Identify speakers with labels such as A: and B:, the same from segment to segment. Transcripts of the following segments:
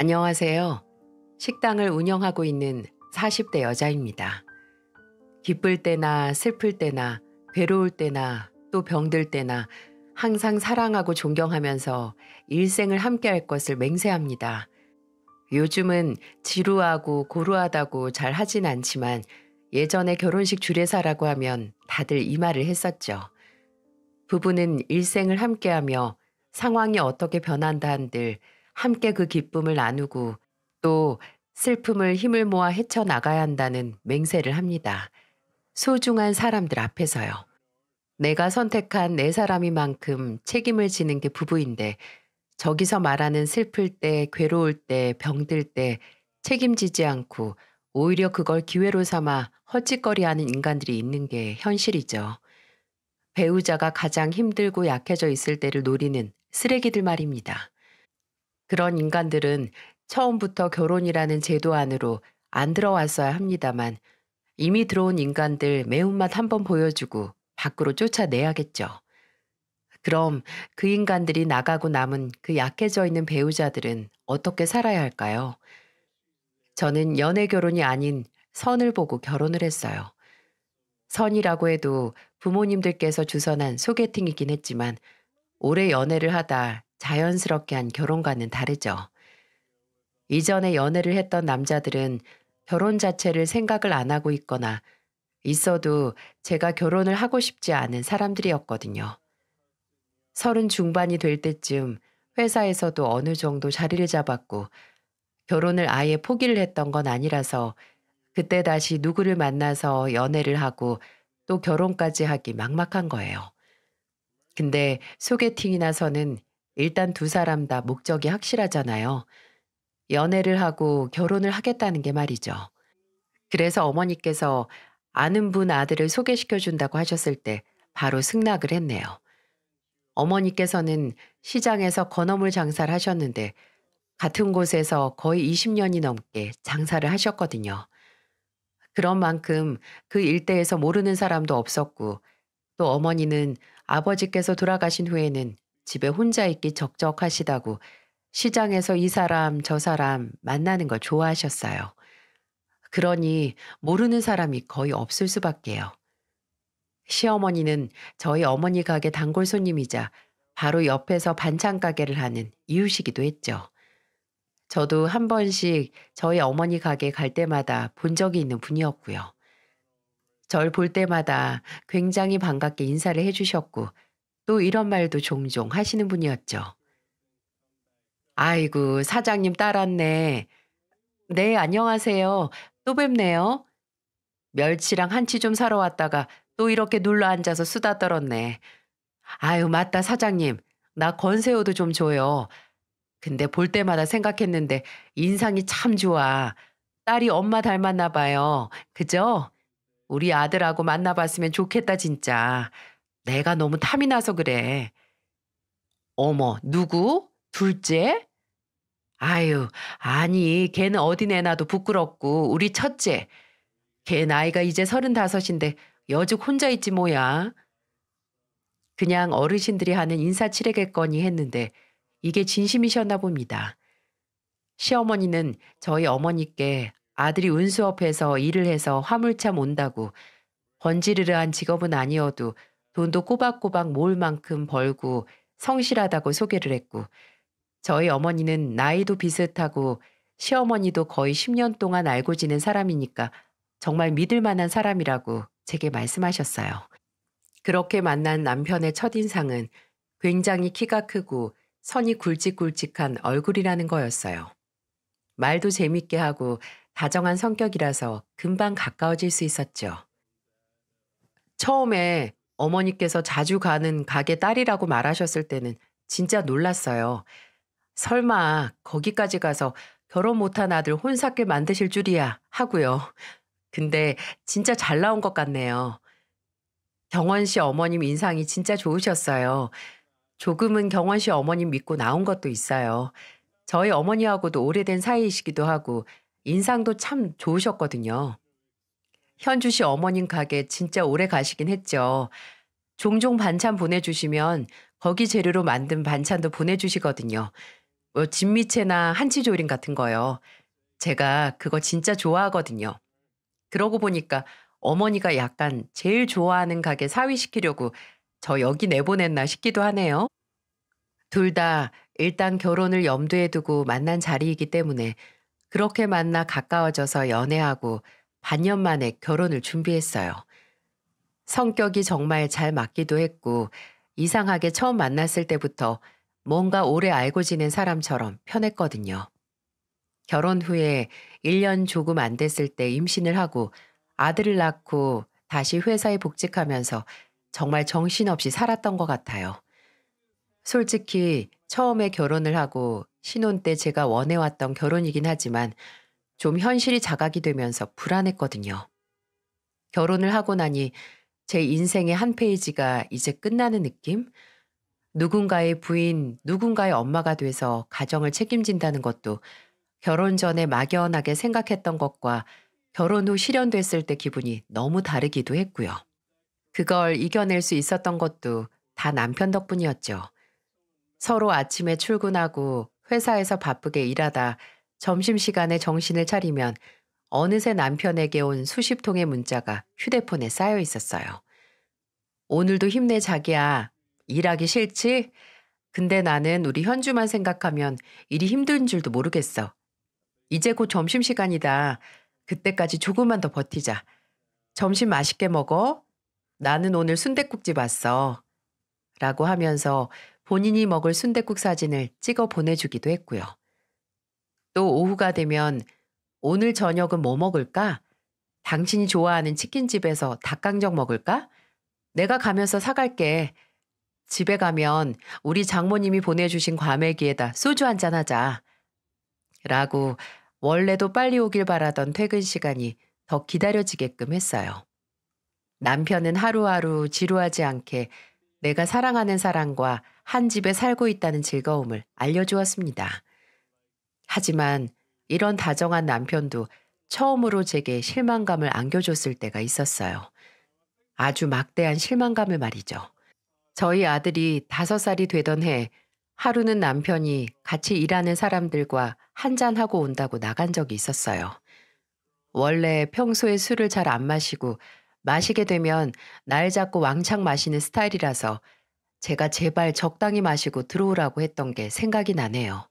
A: 안녕하세요. 식당을 운영하고 있는 40대 여자입니다. 기쁠 때나 슬플 때나 괴로울 때나 또 병들 때나 항상 사랑하고 존경하면서 일생을 함께할 것을 맹세합니다. 요즘은 지루하고 고루하다고 잘 하진 않지만 예전에 결혼식 주례사라고 하면 다들 이 말을 했었죠. 부부는 일생을 함께하며 상황이 어떻게 변한다 한들 함께 그 기쁨을 나누고 또 슬픔을 힘을 모아 헤쳐나가야 한다는 맹세를 합니다. 소중한 사람들 앞에서요. 내가 선택한 내 사람이만큼 책임을 지는 게 부부인데 저기서 말하는 슬플 때, 괴로울 때, 병들 때 책임지지 않고 오히려 그걸 기회로 삼아 헛짓거리하는 인간들이 있는 게 현실이죠. 배우자가 가장 힘들고 약해져 있을 때를 노리는 쓰레기들 말입니다. 그런 인간들은 처음부터 결혼이라는 제도 안으로 안 들어왔어야 합니다만 이미 들어온 인간들 매운맛 한번 보여주고 밖으로 쫓아내야겠죠. 그럼 그 인간들이 나가고 남은 그 약해져 있는 배우자들은 어떻게 살아야 할까요? 저는 연애 결혼이 아닌 선을 보고 결혼을 했어요. 선이라고 해도 부모님들께서 주선한 소개팅이긴 했지만 오래 연애를 하다 자연스럽게 한 결혼과는 다르죠. 이전에 연애를 했던 남자들은 결혼 자체를 생각을 안 하고 있거나 있어도 제가 결혼을 하고 싶지 않은 사람들이었거든요. 서른 중반이 될 때쯤 회사에서도 어느 정도 자리를 잡았고 결혼을 아예 포기를 했던 건 아니라서 그때 다시 누구를 만나서 연애를 하고 또 결혼까지 하기 막막한 거예요. 근데 소개팅이나서는 일단 두 사람 다 목적이 확실하잖아요. 연애를 하고 결혼을 하겠다는 게 말이죠. 그래서 어머니께서 아는 분 아들을 소개시켜 준다고 하셨을 때 바로 승낙을 했네요. 어머니께서는 시장에서 건어물 장사를 하셨는데 같은 곳에서 거의 20년이 넘게 장사를 하셨거든요. 그런 만큼 그 일대에서 모르는 사람도 없었고 또 어머니는 아버지께서 돌아가신 후에는 집에 혼자 있기 적적하시다고 시장에서 이 사람 저 사람 만나는 걸 좋아하셨어요. 그러니 모르는 사람이 거의 없을 수밖에요. 시어머니는 저희 어머니 가게 단골 손님이자 바로 옆에서 반찬 가게를 하는 이웃이기도 했죠. 저도 한 번씩 저희 어머니 가게 갈 때마다 본 적이 있는 분이었고요. 절 볼 때마다 굉장히 반갑게 인사를 해주셨고 또 이런 말도 종종 하시는 분이었죠. 아이고, 사장님 딸 왔네. 네, 안녕하세요. 또 뵙네요. 멸치랑 한치 좀 사러 왔다가 또 이렇게 눌러 앉아서 수다 떨었네. 아유, 맞다, 사장님. 나 건새우도 좀 줘요. 근데 볼 때마다 생각했는데 인상이 참 좋아. 딸이 엄마 닮았나 봐요. 그죠? 우리 아들하고 만나봤으면 좋겠다, 진짜. 내가 너무 탐이 나서 그래. 어머, 누구? 둘째? 아유, 아니, 걔는 어디 내놔도 부끄럽고, 우리 첫째. 걔 나이가 이제 35인데 여직 혼자 있지 뭐야. 그냥 어르신들이 하는 인사치레겠거니 했는데 이게 진심이셨나 봅니다. 시어머니는 저희 어머니께 아들이 운수업해서 일을 해서 화물차 몬다고 번지르르한 직업은 아니어도 돈도 꼬박꼬박 모을 만큼 벌고 성실하다고 소개를 했고 저희 어머니는 나이도 비슷하고 시어머니도 거의 10년 동안 알고 지낸 사람이니까 정말 믿을 만한 사람이라고 제게 말씀하셨어요. 그렇게 만난 남편의 첫인상은 굉장히 키가 크고 선이 굵직굵직한 얼굴이라는 거였어요. 말도 재밌게 하고 다정한 성격이라서 금방 가까워질 수 있었죠. 처음에 어머니께서 자주 가는 가게 딸이라고 말하셨을 때는 진짜 놀랐어요. 설마 거기까지 가서 결혼 못한 아들 혼사길 만드실 줄이야 하고요. 근데 진짜 잘 나온 것 같네요. 경원 씨 어머님 인상이 진짜 좋으셨어요. 조금은 경원 씨 어머님 믿고 나온 것도 있어요. 저희 어머니하고도 오래된 사이이시기도 하고 인상도 참 좋으셨거든요. 현주 씨 어머님 가게 진짜 오래 가시긴 했죠. 종종 반찬 보내주시면 거기 재료로 만든 반찬도 보내주시거든요. 진미채나 한치조림 같은 거요. 제가 그거 진짜 좋아하거든요. 그러고 보니까 어머니가 약간 제일 좋아하는 가게 사위시키려고 저 여기 내보냈나 싶기도 하네요. 둘 다 일단 결혼을 염두에 두고 만난 자리이기 때문에 그렇게 만나 가까워져서 연애하고 반년 만에 결혼을 준비했어요. 성격이 정말 잘 맞기도 했고 이상하게 처음 만났을 때부터 뭔가 오래 알고 지낸 사람처럼 편했거든요. 결혼 후에 1년 조금 안 됐을 때 임신을 하고 아들을 낳고 다시 회사에 복직하면서 정말 정신없이 살았던 것 같아요. 솔직히 처음에 결혼을 하고 신혼 때 제가 원해왔던 결혼이긴 하지만 좀 현실이 자각이 되면서 불안했거든요. 결혼을 하고 나니 제 인생의 한 페이지가 이제 끝나는 느낌? 누군가의 부인, 누군가의 엄마가 돼서 가정을 책임진다는 것도 결혼 전에 막연하게 생각했던 것과 결혼 후 실현됐을 때 기분이 너무 다르기도 했고요. 그걸 이겨낼 수 있었던 것도 다 남편 덕분이었죠. 서로 아침에 출근하고 회사에서 바쁘게 일하다 점심시간에 정신을 차리면 어느새 남편에게 온 수십 통의 문자가 휴대폰에 쌓여 있었어요. 오늘도 힘내 자기야. 일하기 싫지? 근데 나는 우리 현주만 생각하면 일이 힘든 줄도 모르겠어. 이제 곧 점심시간이다. 그때까지 조금만 더 버티자. 점심 맛있게 먹어. 나는 오늘 순댓국집 왔어. 라고 하면서 본인이 먹을 순댓국 사진을 찍어 보내주기도 했고요. 또 오후가 되면 오늘 저녁은 뭐 먹을까? 당신이 좋아하는 치킨집에서 닭강정 먹을까? 내가 가면서 사갈게. 집에 가면 우리 장모님이 보내주신 과메기에다 소주 한잔 하자. 라고 원래도 빨리 오길 바라던 퇴근 시간이 더 기다려지게끔 했어요. 남편은 하루하루 지루하지 않게 내가 사랑하는 사람과 한 집에 살고 있다는 즐거움을 알려주었습니다. 하지만 이런 다정한 남편도 처음으로 제게 실망감을 안겨줬을 때가 있었어요. 아주 막대한 실망감을 말이죠. 저희 아들이 5살이 되던 해 하루는 남편이 같이 일하는 사람들과 한잔하고 온다고 나간 적이 있었어요. 원래 평소에 술을 잘 안 마시고 마시게 되면 날 잡고 왕창 마시는 스타일이라서 제가 제발 적당히 마시고 들어오라고 했던 게 생각이 나네요.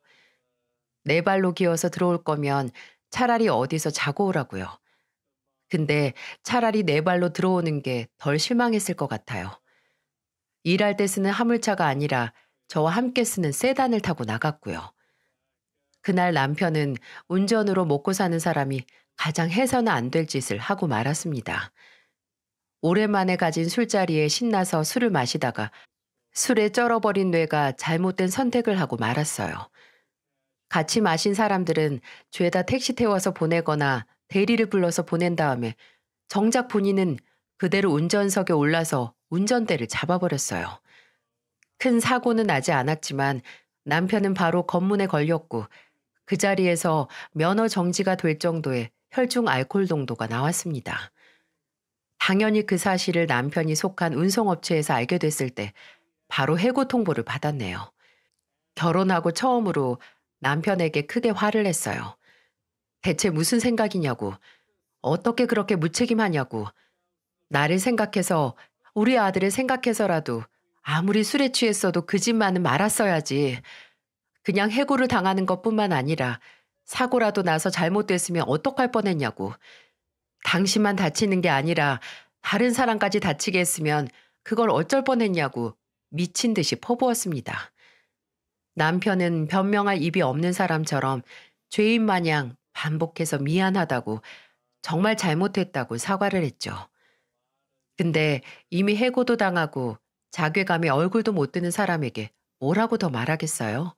A: 네 발로 기어서 들어올 거면 차라리 어디서 자고 오라고요. 근데 차라리 네 발로 들어오는 게 덜 실망했을 것 같아요. 일할 때 쓰는 화물차가 아니라 저와 함께 쓰는 세단을 타고 나갔고요. 그날 남편은 운전으로 먹고 사는 사람이 가장 해서는 안 될 짓을 하고 말았습니다. 오랜만에 가진 술자리에 신나서 술을 마시다가 술에 쩔어버린 뇌가 잘못된 선택을 하고 말았어요. 같이 마신 사람들은 죄다 택시 태워서 보내거나 대리를 불러서 보낸 다음에 정작 본인은 그대로 운전석에 올라서 운전대를 잡아버렸어요. 큰 사고는 나지 않았지만 남편은 바로 검문에 걸렸고 그 자리에서 면허 정지가 될 정도의 혈중 알코올 농도가 나왔습니다. 당연히 그 사실을 남편이 속한 운송업체에서 알게 됐을 때 바로 해고 통보를 받았네요. 결혼하고 처음으로 남편에게 크게 화를 냈어요. 대체 무슨 생각이냐고, 어떻게 그렇게 무책임하냐고, 나를 생각해서 우리 아들을 생각해서라도 아무리 술에 취했어도 그 집만은 말았어야지. 그냥 해고를 당하는 것뿐만 아니라 사고라도 나서 잘못됐으면 어떡할 뻔했냐고. 당신만 다치는 게 아니라 다른 사람까지 다치게 했으면 그걸 어쩔 뻔했냐고 미친 듯이 퍼부었습니다. 남편은 변명할 입이 없는 사람처럼 죄인 마냥 반복해서 미안하다고 정말 잘못했다고 사과를 했죠. 근데 이미 해고도 당하고 자괴감에 얼굴도 못 드는 사람에게 뭐라고 더 말하겠어요?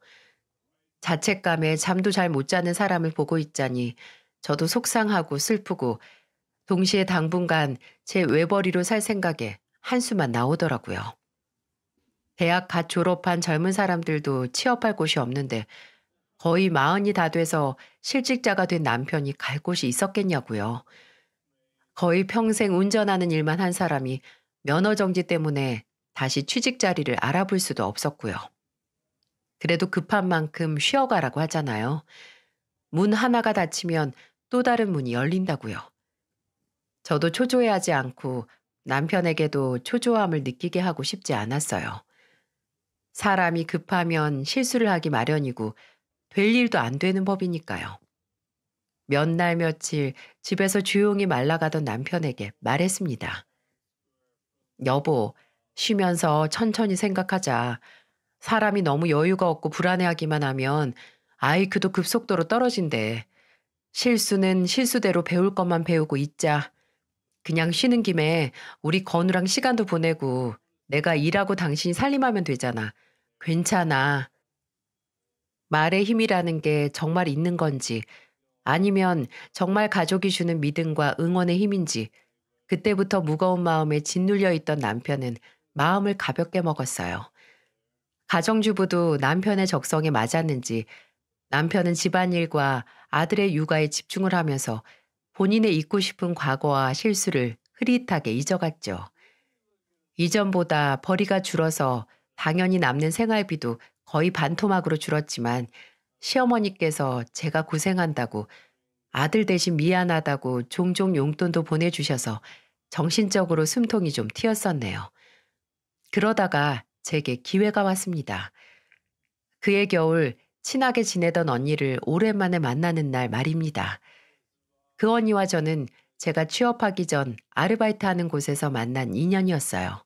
A: 자책감에 잠도 잘 못 자는 사람을 보고 있자니 저도 속상하고 슬프고 동시에 당분간 제 외벌이로 살 생각에 한숨만 나오더라고요. 대학 갓 졸업한 젊은 사람들도 취업할 곳이 없는데 거의 40이 다 돼서 실직자가 된 남편이 갈 곳이 있었겠냐고요. 거의 평생 운전하는 일만 한 사람이 면허 정지 때문에 다시 취직 자리를 알아볼 수도 없었고요. 그래도 급한 만큼 쉬어가라고 하잖아요. 문 하나가 닫히면 또 다른 문이 열린다고요. 저도 초조해하지 않고 남편에게도 초조함을 느끼게 하고 싶지 않았어요. 사람이 급하면 실수를 하기 마련이고 될 일도 안 되는 법이니까요. 몇 날 며칠 집에서 조용히 말라가던 남편에게 말했습니다. 여보, 쉬면서 천천히 생각하자. 사람이 너무 여유가 없고 불안해하기만 하면 IQ도 급속도로 떨어진대. 실수는 실수대로 배울 것만 배우고 있자. 그냥 쉬는 김에 우리 건우랑 시간도 보내고 내가 일하고 당신이 살림하면 되잖아. 괜찮아. 말의 힘이라는 게 정말 있는 건지 아니면 정말 가족이 주는 믿음과 응원의 힘인지 그때부터 무거운 마음에 짓눌려 있던 남편은 마음을 가볍게 먹었어요. 가정주부도 남편의 적성에 맞았는지 남편은 집안일과 아들의 육아에 집중을 하면서 본인의 잊고 싶은 과거와 실수를 흐릿하게 잊어갔죠. 이전보다 벌이가 줄어서 당연히 남는 생활비도 거의 반토막으로 줄었지만 시어머니께서 제가 고생한다고 아들 대신 미안하다고 종종 용돈도 보내주셔서 정신적으로 숨통이 좀 트였었네요. 그러다가 제게 기회가 왔습니다. 그해 겨울 친하게 지내던 언니를 오랜만에 만나는 날 말입니다. 그 언니와 저는 제가 취업하기 전 아르바이트하는 곳에서 만난 인연이었어요.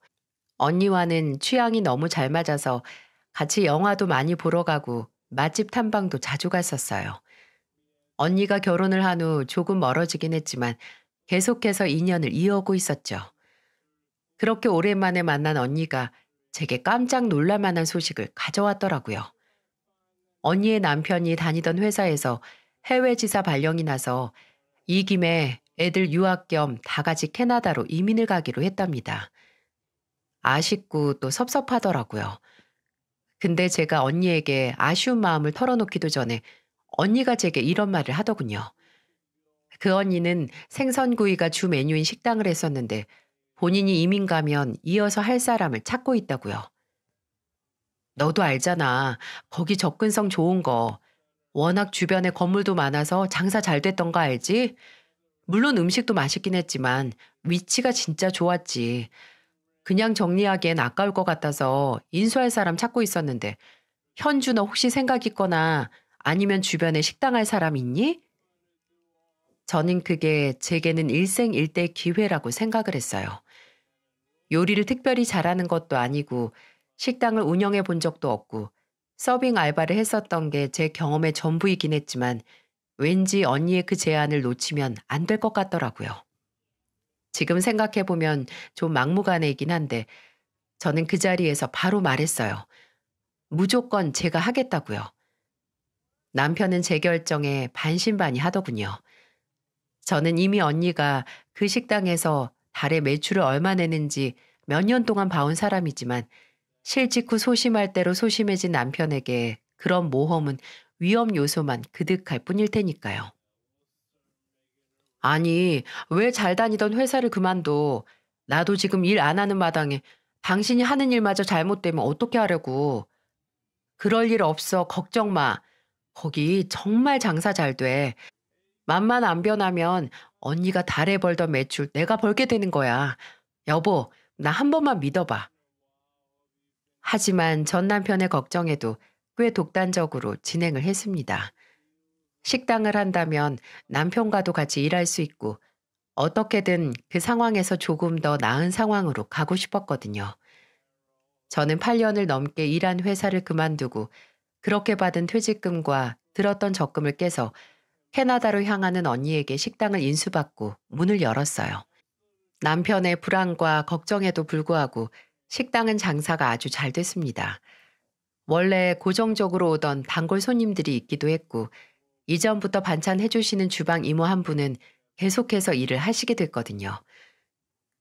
A: 언니와는 취향이 너무 잘 맞아서 같이 영화도 많이 보러 가고 맛집 탐방도 자주 갔었어요. 언니가 결혼을 한 후 조금 멀어지긴 했지만 계속해서 인연을 이어오고 있었죠. 그렇게 오랜만에 만난 언니가 제게 깜짝 놀랄 만한 소식을 가져왔더라고요. 언니의 남편이 다니던 회사에서 해외 지사 발령이 나서 이 김에 애들 유학 겸 다 같이 캐나다로 이민을 가기로 했답니다. 아쉽고 또 섭섭하더라고요. 근데 제가 언니에게 아쉬운 마음을 털어놓기도 전에 언니가 제게 이런 말을 하더군요. 그 언니는 생선구이가 주 메뉴인 식당을 했었는데 본인이 이민 가면 이어서 할 사람을 찾고 있다고요. 너도 알잖아. 거기 접근성 좋은 거. 워낙 주변에 건물도 많아서 장사 잘 됐던 거 알지? 물론 음식도 맛있긴 했지만 위치가 진짜 좋았지. 그냥 정리하기엔 아까울 것 같아서 인수할 사람 찾고 있었는데 현주 너 혹시 생각 있거나 아니면 주변에 식당 할 사람 있니? 저는 그게 제게는 일생일대 기회라고 생각을 했어요. 요리를 특별히 잘하는 것도 아니고 식당을 운영해 본 적도 없고 서빙 알바를 했었던 게 제 경험의 전부이긴 했지만 왠지 언니의 그 제안을 놓치면 안 될 것 같더라고요. 지금 생각해보면 좀 막무가내이긴 한데 저는 그 자리에서 바로 말했어요. 무조건 제가 하겠다고요. 남편은 제 결정에 반신반의하더군요. 저는 이미 언니가 그 식당에서 달에 매출을 얼마 내는지 몇 년 동안 봐온 사람이지만 실직 후 소심할 대로 소심해진 남편에게 그런 모험은 위험 요소만 그득할 뿐일 테니까요. 아니, 왜 잘 다니던 회사를 그만둬? 나도 지금 일 안 하는 마당에 당신이 하는 일마저 잘못되면 어떻게 하려고? 그럴 일 없어. 걱정 마. 거기 정말 장사 잘 돼. 맘만 안 변하면 언니가 달에 벌던 매출 내가 벌게 되는 거야. 여보, 나 한 번만 믿어봐. 하지만 전 남편의 걱정에도 꽤 독단적으로 진행을 했습니다. 식당을 한다면 남편과도 같이 일할 수 있고 어떻게든 그 상황에서 조금 더 나은 상황으로 가고 싶었거든요. 저는 8년을 넘게 일한 회사를 그만두고 그렇게 받은 퇴직금과 들었던 적금을 깨서 캐나다로 향하는 언니에게 식당을 인수받고 문을 열었어요. 남편의 불안과 걱정에도 불구하고 식당은 장사가 아주 잘 됐습니다. 원래 고정적으로 오던 단골 손님들이 있기도 했고 이전부터 반찬 해주시는 주방 이모 한 분은 계속해서 일을 하시게 됐거든요.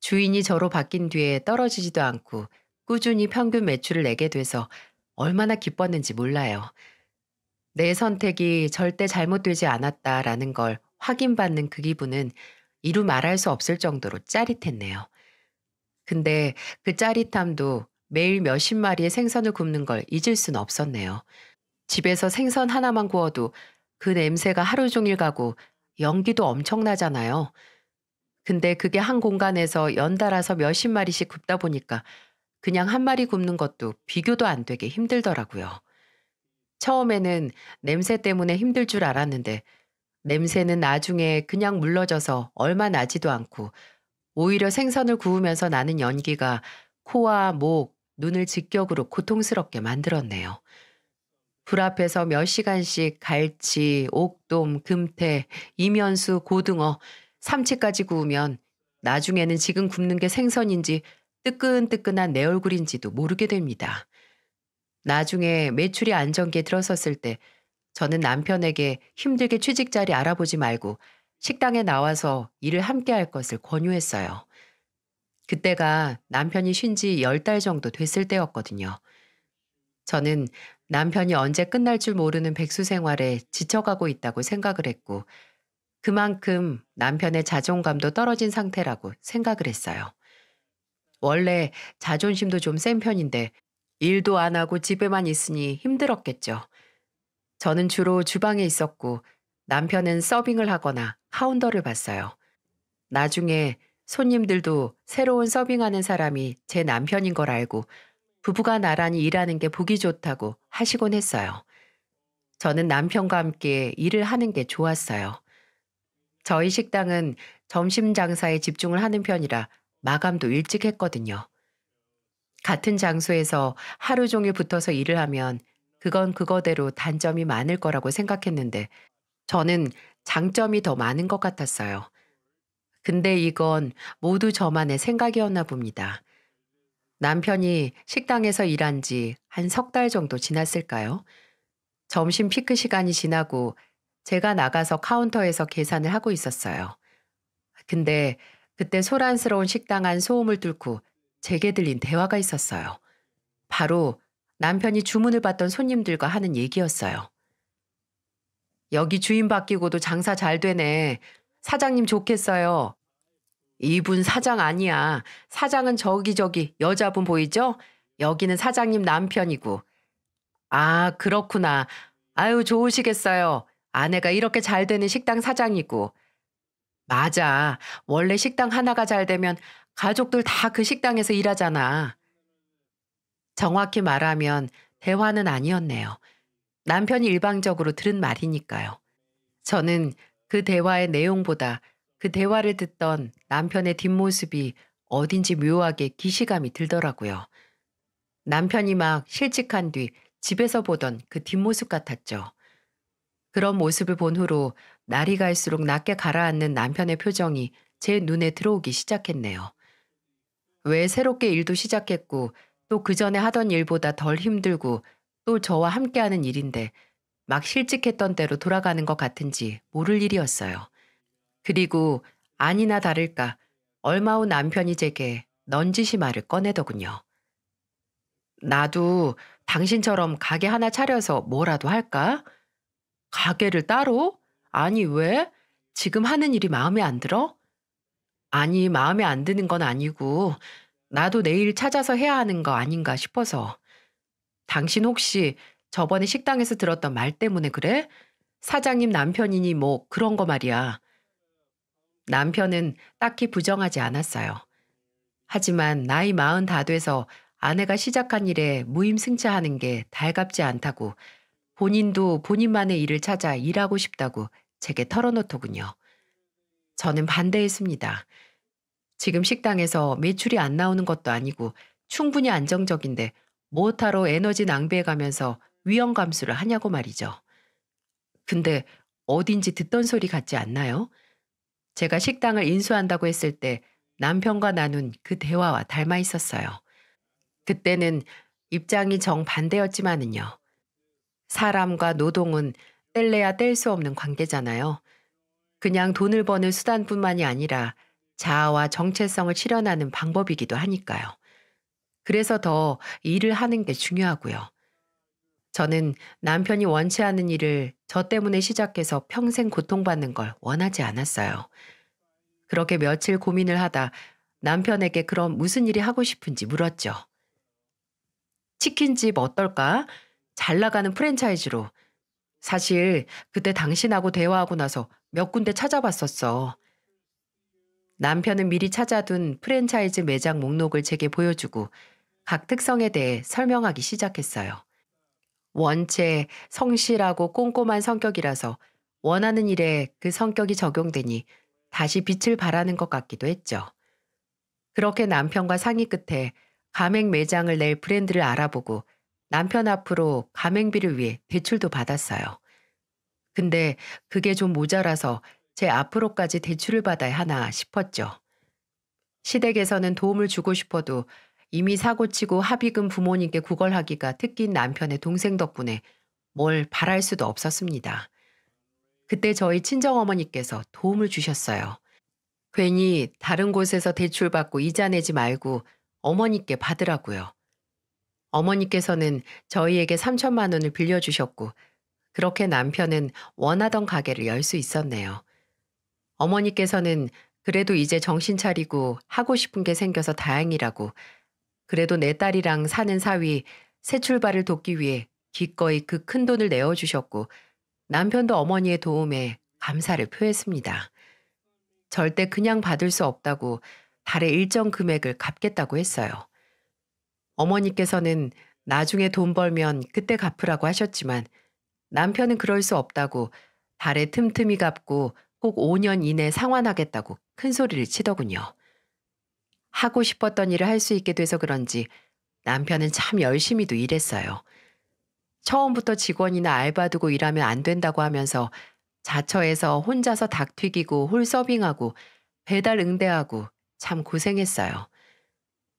A: 주인이 저로 바뀐 뒤에 떨어지지도 않고 꾸준히 평균 매출을 내게 돼서 얼마나 기뻤는지 몰라요. 내 선택이 절대 잘못되지 않았다라는 걸 확인받는 그 기분은 이루 말할 수 없을 정도로 짜릿했네요. 근데 그 짜릿함도 매일 몇십 마리의 생선을 굽는 걸 잊을 수는 없었네요. 집에서 생선 하나만 구워도 그 냄새가 하루 종일 가고 연기도 엄청나잖아요. 근데 그게 한 공간에서 연달아서 몇십 마리씩 굽다 보니까 그냥 한 마리 굽는 것도 비교도 안 되게 힘들더라고요. 처음에는 냄새 때문에 힘들 줄 알았는데 냄새는 나중에 그냥 물러져서 얼마 나지도 않고 오히려 생선을 구우면서 나는 연기가 코와 목, 눈을 직격으로 고통스럽게 만들었네요. 불 앞에서 몇 시간씩 갈치, 옥돔, 금태, 이면수, 고등어, 삼치까지 구우면 나중에는 지금 굽는 게 생선인지 뜨끈뜨끈한 내 얼굴인지도 모르게 됩니다. 나중에 매출이 안정기에 들어섰을 때 저는 남편에게 힘들게 취직 자리 알아보지 말고 식당에 나와서 일을 함께 할 것을 권유했어요. 그때가 남편이 쉰 지 10달 정도 됐을 때였거든요. 저는 남편이 언제 끝날 줄 모르는 백수 생활에 지쳐가고 있다고 생각을 했고, 그만큼 남편의 자존감도 떨어진 상태라고 생각을 했어요. 원래 자존심도 좀 센 편인데 일도 안 하고 집에만 있으니 힘들었겠죠. 저는 주로 주방에 있었고 남편은 서빙을 하거나 카운터를 봤어요. 나중에 손님들도 새로운 서빙하는 사람이 제 남편인 걸 알고 부부가 나란히 일하는 게 보기 좋다고 하시곤 했어요. 저는 남편과 함께 일을 하는 게 좋았어요. 저희 식당은 점심 장사에 집중을 하는 편이라 마감도 일찍 했거든요. 같은 장소에서 하루 종일 붙어서 일을 하면 그건 그거대로 단점이 많을 거라고 생각했는데 저는 장점이 더 많은 것 같았어요. 근데 이건 모두 저만의 생각이었나 봅니다. 남편이 식당에서 일한 지 한 석 달 정도 지났을까요? 점심 피크 시간이 지나고 제가 나가서 카운터에서 계산을 하고 있었어요. 근데 그때 소란스러운 식당 안 소음을 뚫고 제게 들린 대화가 있었어요. 바로 남편이 주문을 받던 손님들과 하는 얘기였어요. 여기 주인 바뀌고도 장사 잘 되네. 사장님 좋겠어요. 이분 사장 아니야. 사장은 저기 여자분 보이죠? 여기는 사장님 남편이고. 아, 그렇구나. 아유, 좋으시겠어요. 아내가 이렇게 잘 되는 식당 사장이고. 맞아. 원래 식당 하나가 잘 되면 가족들 다 그 식당에서 일하잖아. 정확히 말하면 대화는 아니었네요. 남편이 일방적으로 들은 말이니까요. 저는 그 대화의 내용보다 그 대화를 듣던 남편의 뒷모습이 어딘지 묘하게 기시감이 들더라고요. 남편이 막 실직한 뒤 집에서 보던 그 뒷모습 같았죠. 그런 모습을 본 후로 날이 갈수록 낮게 가라앉는 남편의 표정이 제 눈에 들어오기 시작했네요. 왜 새롭게 일도 시작했고 또 그 전에 하던 일보다 덜 힘들고 또 저와 함께하는 일인데 막 실직했던 대로 돌아가는 것 같은지 모를 일이었어요. 그리고 아니나 다를까 얼마 후 남편이 제게 넌지시 말을 꺼내더군요. 나도 당신처럼 가게 하나 차려서 뭐라도 할까? 가게를 따로? 아니 왜? 지금 하는 일이 마음에 안 들어? 아니 마음에 안 드는 건 아니고 나도 내일 찾아서 해야 하는 거 아닌가 싶어서. 당신 혹시 저번에 식당에서 들었던 말 때문에 그래? 사장님 남편이니 뭐 그런 거 말이야. 남편은 딱히 부정하지 않았어요. 하지만 나이 40 다 돼서 아내가 시작한 일에 무임승차하는 게 달갑지 않다고 본인도 본인만의 일을 찾아 일하고 싶다고 제게 털어놓더군요. 저는 반대했습니다. 지금 식당에서 매출이 안 나오는 것도 아니고 충분히 안정적인데 뭐하러 에너지 낭비해가면서 위험 감수를 하냐고 말이죠. 근데 어딘지 듣던 소리 같지 않나요? 제가 식당을 인수한다고 했을 때 남편과 나눈 그 대화와 닮아 있었어요. 그때는 입장이 정반대였지만은요. 사람과 노동은 뗄래야 뗄 수 없는 관계잖아요. 그냥 돈을 버는 수단뿐만이 아니라 자아와 정체성을 실현하는 방법이기도 하니까요. 그래서 더 일을 하는 게 중요하고요. 저는 남편이 원치 않는 일을 저 때문에 시작해서 평생 고통받는 걸 원하지 않았어요. 그렇게 며칠 고민을 하다 남편에게 그럼 무슨 일이 하고 싶은지 물었죠. 치킨집 어떨까? 잘 나가는 프랜차이즈로. 사실 그때 당신하고 대화하고 나서 몇 군데 찾아봤었어. 남편은 미리 찾아둔 프랜차이즈 매장 목록을 제게 보여주고 각 특성에 대해 설명하기 시작했어요. 원체 성실하고 꼼꼼한 성격이라서 원하는 일에 그 성격이 적용되니 다시 빛을 발하는 것 같기도 했죠. 그렇게 남편과 상의 끝에 가맹 매장을 낼 브랜드를 알아보고 남편 앞으로 가맹비를 위해 대출도 받았어요. 근데 그게 좀 모자라서 제 앞으로까지 대출을 받아야 하나 싶었죠. 시댁에서는 도움을 주고 싶어도 이미 사고치고 합의금 부모님께 구걸하기가 특기인 남편의 동생 덕분에 뭘 바랄 수도 없었습니다. 그때 저희 친정어머니께서 도움을 주셨어요. 괜히 다른 곳에서 대출받고 이자 내지 말고 어머니께 받으라고요. 어머니께서는 저희에게 3천만 원을 빌려주셨고 그렇게 남편은 원하던 가게를 열 수 있었네요. 어머니께서는 그래도 이제 정신 차리고 하고 싶은 게 생겨서 다행이라고 그래도 내 딸이랑 사는 사위 새 출발을 돕기 위해 기꺼이 그 큰 돈을 내어주셨고 남편도 어머니의 도움에 감사를 표했습니다. 절대 그냥 받을 수 없다고 달에 일정 금액을 갚겠다고 했어요. 어머니께서는 나중에 돈 벌면 그때 갚으라고 하셨지만 남편은 그럴 수 없다고 달에 틈틈이 갚고 꼭 5년 이내 상환하겠다고 큰 소리를 치더군요. 하고 싶었던 일을 할 수 있게 돼서 그런지 남편은 참 열심히도 일했어요. 처음부터 직원이나 알바 두고 일하면 안 된다고 하면서 자처에서 혼자서 닭 튀기고 홀 서빙하고 배달 응대하고 참 고생했어요.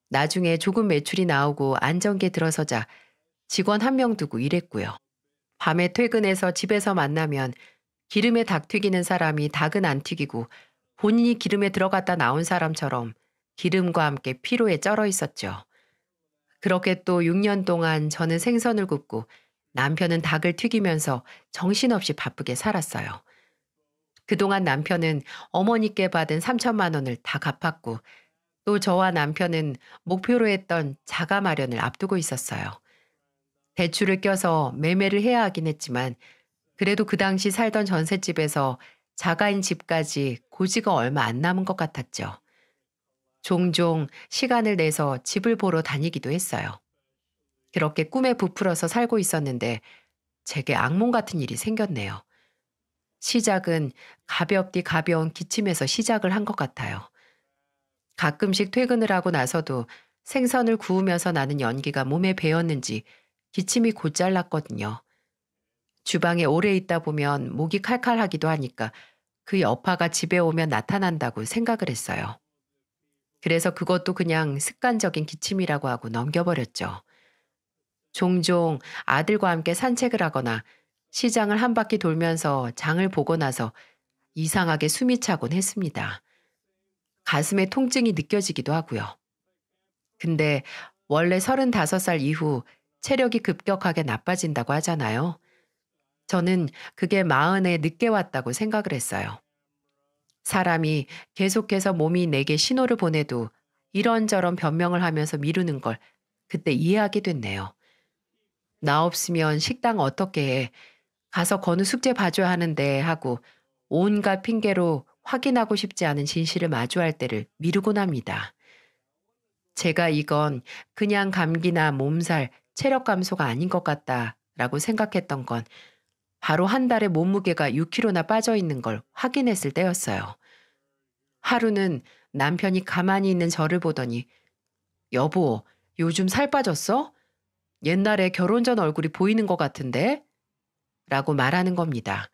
A: 나중에 조금 매출이 나오고 안정기에 들어서자 직원 한 명 두고 일했고요. 밤에 퇴근해서 집에서 만나면 기름에 닭 튀기는 사람이 닭은 안 튀기고 본인이 기름에 들어갔다 나온 사람처럼 기름과 함께 피로에 쩔어 있었죠. 그렇게 또 6년 동안 저는 생선을 굽고 남편은 닭을 튀기면서 정신없이 바쁘게 살았어요. 그동안 남편은 어머니께 받은 3천만 원을 다 갚았고 또 저와 남편은 목표로 했던 자가 마련을 앞두고 있었어요. 대출을 껴서 매매를 해야 하긴 했지만 그래도 그 당시 살던 전셋집에서 자가인 집까지 고지가 얼마 안 남은 것 같았죠. 종종 시간을 내서 집을 보러 다니기도 했어요. 그렇게 꿈에 부풀어서 살고 있었는데 제게 악몽 같은 일이 생겼네요. 시작은 가볍디 가벼운 기침에서 시작을 한 것 같아요. 가끔씩 퇴근을 하고 나서도 생선을 구우면서 나는 연기가 몸에 배었는지 기침이 곧잘 났거든요. 주방에 오래 있다 보면 목이 칼칼하기도 하니까 그 여파가 집에 오면 나타난다고 생각을 했어요. 그래서 그것도 그냥 습관적인 기침이라고 하고 넘겨버렸죠. 종종 아들과 함께 산책을 하거나 시장을 한 바퀴 돌면서 장을 보고 나서 이상하게 숨이 차곤 했습니다. 가슴에 통증이 느껴지기도 하고요. 근데 원래 35살 이후 체력이 급격하게 나빠진다고 하잖아요. 저는 그게 마흔에 늦게 왔다고 생각을 했어요. 사람이 계속해서 몸이 내게 신호를 보내도 이런저런 변명을 하면서 미루는 걸 그때 이해하게 됐네요. 나 없으면 식당 어떻게 해? 가서 건우 숙제 봐줘야 하는데 하고 온갖 핑계로 확인하고 싶지 않은 진실을 마주할 때를 미루곤 합니다. 제가 이건 그냥 감기나 몸살, 체력 감소가 아닌 것 같다라고 생각했던 건 바로 한 달에 몸무게가 6kg나 빠져 있는 걸 확인했을 때였어요. 하루는 남편이 가만히 있는 저를 보더니 여보, 요즘 살 빠졌어? 옛날에 결혼 전 얼굴이 보이는 것 같은데? 라고 말하는 겁니다.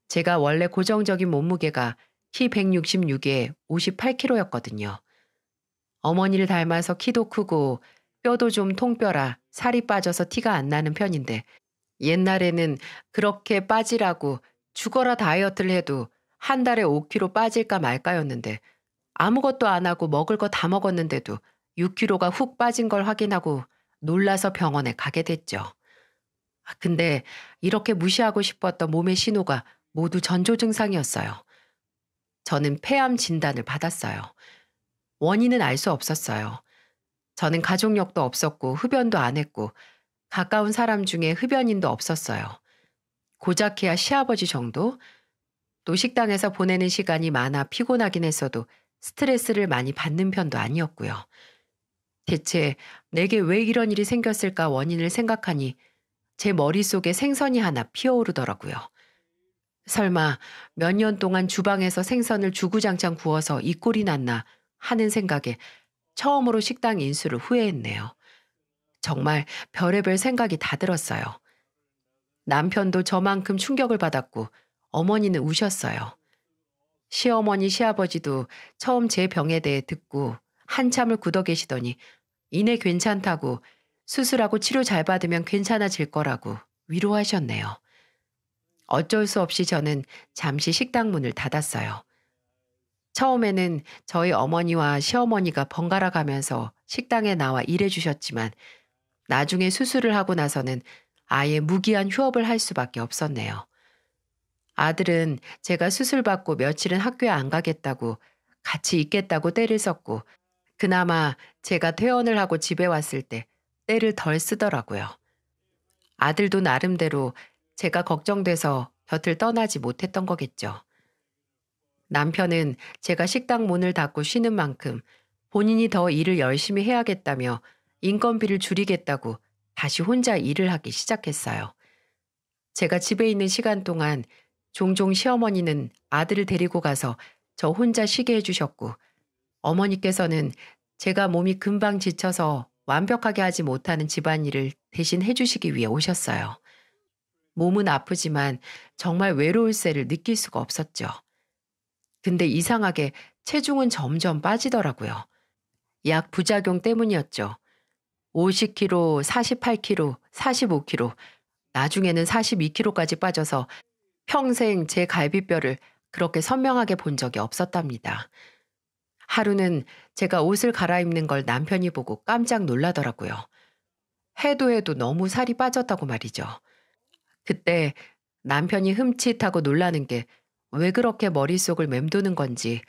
A: 제가 원래 고정적인 몸무게가 키 166에 58kg였거든요. 어머니를 닮아서 키도 크고 뼈도 좀 통뼈라 살이 빠져서 티가 안 나는 편인데 옛날에는 그렇게 빠지라고 죽어라 다이어트를 해도 한 달에 5kg 빠질까 말까였는데 아무것도 안 하고 먹을 거 다 먹었는데도 6kg가 훅 빠진 걸 확인하고 놀라서 병원에 가게 됐죠. 근데 이렇게 무시하고 싶었던 몸의 신호가 모두 전조 증상이었어요. 저는 폐암 진단을 받았어요. 원인은 알 수 없었어요. 저는 가족력도 없었고 흡연도 안 했고 가까운 사람 중에 흡연인도 없었어요. 고작해야 시아버지 정도? 또 식당에서 보내는 시간이 많아 피곤하긴 했어도 스트레스를 많이 받는 편도 아니었고요. 대체 내게 왜 이런 일이 생겼을까 원인을 생각하니 제 머릿속에 생선이 하나 피어오르더라고요. 설마 몇 년 동안 주방에서 생선을 주구장창 구워서 이 꼴이 났나 하는 생각에 처음으로 식당 인수를 후회했네요. 정말 별의별 생각이 다 들었어요. 남편도 저만큼 충격을 받았고 어머니는 우셨어요. 시어머니, 시아버지도 처음 제 병에 대해 듣고 한참을 굳어 계시더니 이내 괜찮다고 수술하고 치료 잘 받으면 괜찮아질 거라고 위로하셨네요. 어쩔 수 없이 저는 잠시 식당 문을 닫았어요. 처음에는 저희 어머니와 시어머니가 번갈아 가면서 식당에 나와 일해 주셨지만 나중에 수술을 하고 나서는 아예 무기한 휴업을 할 수밖에 없었네요. 아들은 제가 수술받고 며칠은 학교에 안 가겠다고 같이 있겠다고 떼를 썼고 그나마 제가 퇴원을 하고 집에 왔을 때 떼를 덜 쓰더라고요. 아들도 나름대로 제가 걱정돼서 곁을 떠나지 못했던 거겠죠. 남편은 제가 식당 문을 닫고 쉬는 만큼 본인이 더 일을 열심히 해야겠다며 인건비를 줄이겠다고 다시 혼자 일을 하기 시작했어요. 제가 집에 있는 시간 동안 종종 시어머니는 아들을 데리고 가서 저 혼자 쉬게 해주셨고 어머니께서는 제가 몸이 금방 지쳐서 완벽하게 하지 못하는 집안일을 대신 해주시기 위해 오셨어요. 몸은 아프지만 정말 외로울새를 느낄 수가 없었죠. 근데 이상하게 체중은 점점 빠지더라고요. 약 부작용 때문이었죠. 50kg, 48kg, 45kg, 나중에는 42kg까지 빠져서 평생 제 갈비뼈를 그렇게 선명하게 본 적이 없었답니다. 하루는 제가 옷을 갈아입는 걸 남편이 보고 깜짝 놀라더라고요. 해도 너무 살이 빠졌다고 말이죠. 그때 남편이 흠칫하고 놀라는 게 왜 그렇게 머릿속을 맴도는 건지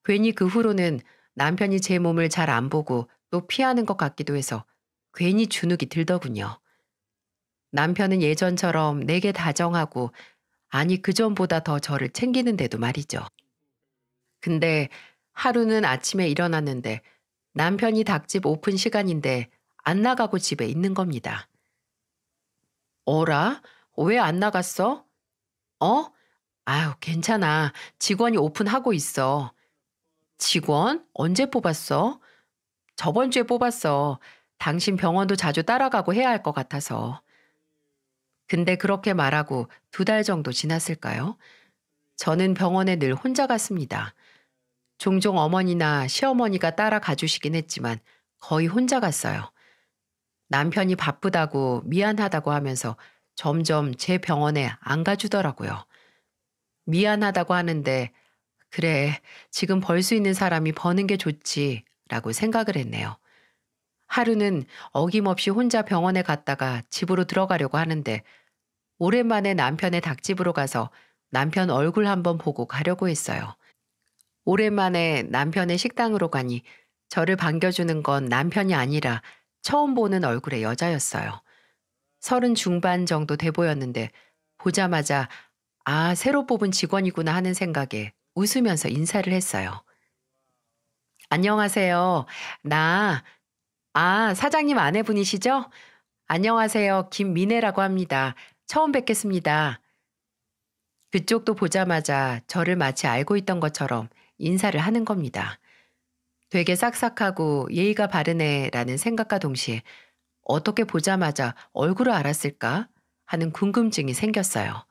A: 괜히 그 후로는 남편이 제 몸을 잘 안 보고 또 피하는 것 같기도 해서 괜히 주눅이 들더군요. 남편은 예전처럼 내게 다정하고 아니 그전보다 더 저를 챙기는데도 말이죠. 근데 하루는 아침에 일어났는데 남편이 닭집 오픈 시간인데 안 나가고 집에 있는 겁니다. 어라? 왜 안 나갔어? 어? 아유, 괜찮아. 직원이 오픈하고 있어. 직원? 언제 뽑았어? 저번 주에 뽑았어. 당신 병원도 자주 따라가고 해야 할 것 같아서. 근데 그렇게 말하고 2달 정도 지났을까요? 저는 병원에 늘 혼자 갔습니다. 종종 어머니나 시어머니가 따라가 주시긴 했지만 거의 혼자 갔어요. 남편이 바쁘다고 미안하다고 하면서 점점 제 병원에 안 가주더라고요. 미안하다고 하는데 그래, 지금 벌 수 있는 사람이 버는 게 좋지라고 생각을 했네요. 하루는 어김없이 혼자 병원에 갔다가 집으로 들어가려고 하는데 오랜만에 남편의 닭집으로 가서 남편 얼굴 한번 보고 가려고 했어요. 오랜만에 남편의 식당으로 가니 저를 반겨주는 건 남편이 아니라 처음 보는 얼굴의 여자였어요. 30 중반 정도 돼 보였는데 보자마자 아, 새로 뽑은 직원이구나 하는 생각에 웃으면서 인사를 했어요. 안녕하세요. 사장님 아내분이시죠? 안녕하세요. 김미애라고 합니다. 처음 뵙겠습니다. 그쪽도 보자마자 저를 마치 알고 있던 것처럼 인사를 하는 겁니다. 되게 싹싹하고 예의가 바른 애라는 생각과 동시에 어떻게 보자마자 얼굴을 알았을까 하는 궁금증이 생겼어요.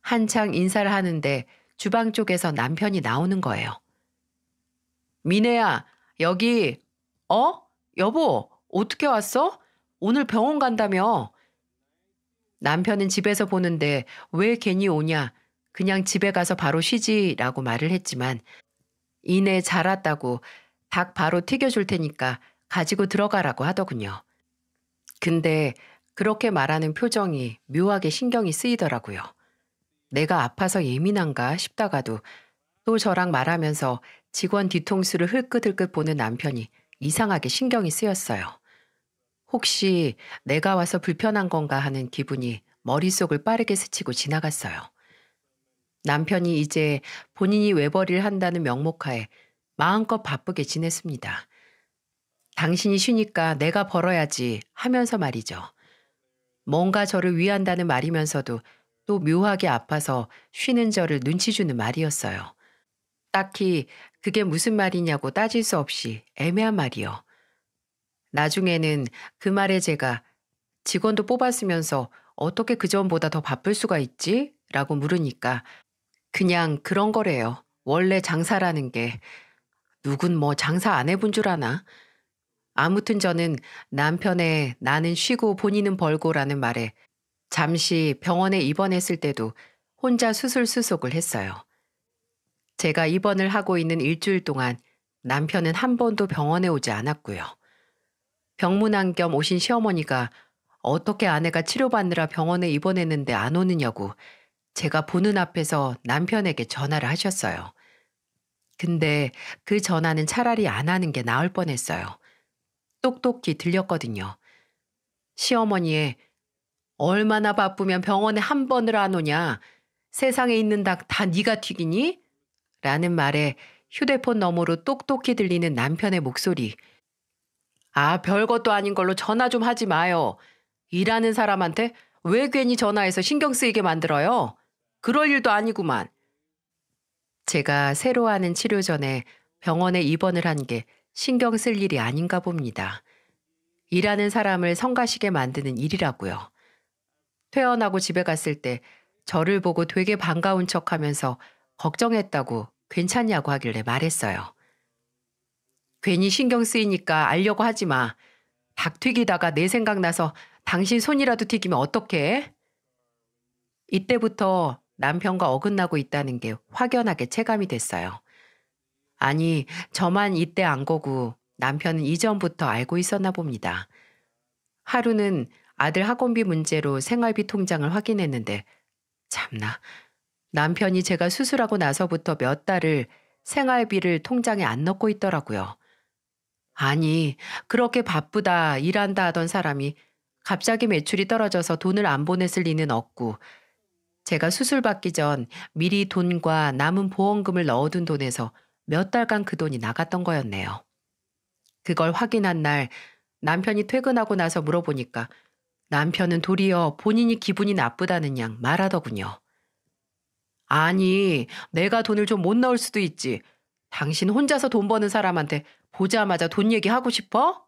A: 한창 인사를 하는데 주방 쪽에서 남편이 나오는 거예요. 미애야, 여기, 여보, 어떻게 왔어? 오늘 병원 간다며. 남편은 집에서 보는데 왜 괜히 오냐, 그냥 집에 가서 바로 쉬지라고 말을 했지만 이내 잘 왔다고 닭 바로 튀겨줄 테니까 가지고 들어가라고 하더군요. 근데 그렇게 말하는 표정이 묘하게 신경이 쓰이더라고요. 내가 아파서 예민한가 싶다가도 또 저랑 말하면서 직원 뒤통수를 흘끗흘끗 보는 남편이 이상하게 신경이 쓰였어요. 혹시 내가 와서 불편한 건가 하는 기분이 머릿속을 빠르게 스치고 지나갔어요. 남편이 이제 본인이 외벌이를 한다는 명목하에 마음껏 바쁘게 지냈습니다. 당신이 쉬니까 내가 벌어야지 하면서 말이죠. 뭔가 저를 위한다는 말이면서도 또 묘하게 아파서 쉬는 저를 눈치 주는 말이었어요. 딱히 그게 무슨 말이냐고 따질 수 없이 애매한 말이요. 나중에는 그 말에 제가 직원도 뽑았으면서 어떻게 그전보다 더 바쁠 수가 있지? 라고 물으니까 그냥 그런 거래요. 원래 장사라는 게 누군 뭐 장사 안 해본 줄 아나? 아무튼 저는 남편의 나는 쉬고 본인은 벌고라는 말에 잠시 병원에 입원했을 때도 혼자 수술수속을 했어요. 제가 입원을 하고 있는 일주일 동안 남편은 한 번도 병원에 오지 않았고요. 병문안 겸 오신 시어머니가 어떻게 아내가 치료받느라 병원에 입원했는데 안 오느냐고 제가 보는 앞에서 남편에게 전화를 하셨어요. 근데 그 전화는 차라리 안 하는 게 나을 뻔했어요. 똑똑히 들렸거든요. 시어머니의 얼마나 바쁘면 병원에 한 번을 안 오냐? 세상에 있는 닭 다 네가 튀기니? 라는 말에 휴대폰 너머로 똑똑히 들리는 남편의 목소리. 아, 별것도 아닌 걸로 전화 좀 하지 마요. 일하는 사람한테 왜 괜히 전화해서 신경 쓰이게 만들어요? 그럴 일도 아니구만. 제가 새로 하는 치료 전에 병원에 입원을 한 게 신경 쓸 일이 아닌가 봅니다. 일하는 사람을 성가시게 만드는 일이라고요. 퇴원하고 집에 갔을 때 저를 보고 되게 반가운 척하면서 걱정했다고 괜찮냐고 하길래 말했어요. 괜히 신경 쓰이니까 알려고 하지 마. 닭 튀기다가 내 생각나서 당신 손이라도 튀기면 어떡해? 이때부터 남편과 어긋나고 있다는 게 확연하게 체감이 됐어요. 아니, 저만 이때 안 거고 남편은 이전부터 알고 있었나 봅니다. 하루는 아들 학원비 문제로 생활비 통장을 확인했는데 참나, 남편이 제가 수술하고 나서부터 몇 달을 생활비를 통장에 안 넣고 있더라고요. 아니, 그렇게 바쁘다 일한다 하던 사람이 갑자기 매출이 떨어져서 돈을 안 보냈을 리는 없고 제가 수술 받기 전 미리 돈과 남은 보험금을 넣어둔 돈에서 몇 달간 그 돈이 나갔던 거였네요. 그걸 확인한 날 남편이 퇴근하고 나서 물어보니까 남편은 도리어 본인이 기분이 나쁘다는 양 말하더군요. 아니, 내가 돈을 좀 못 넣을 수도 있지. 당신 혼자서 돈 버는 사람한테 보자마자 돈 얘기하고 싶어?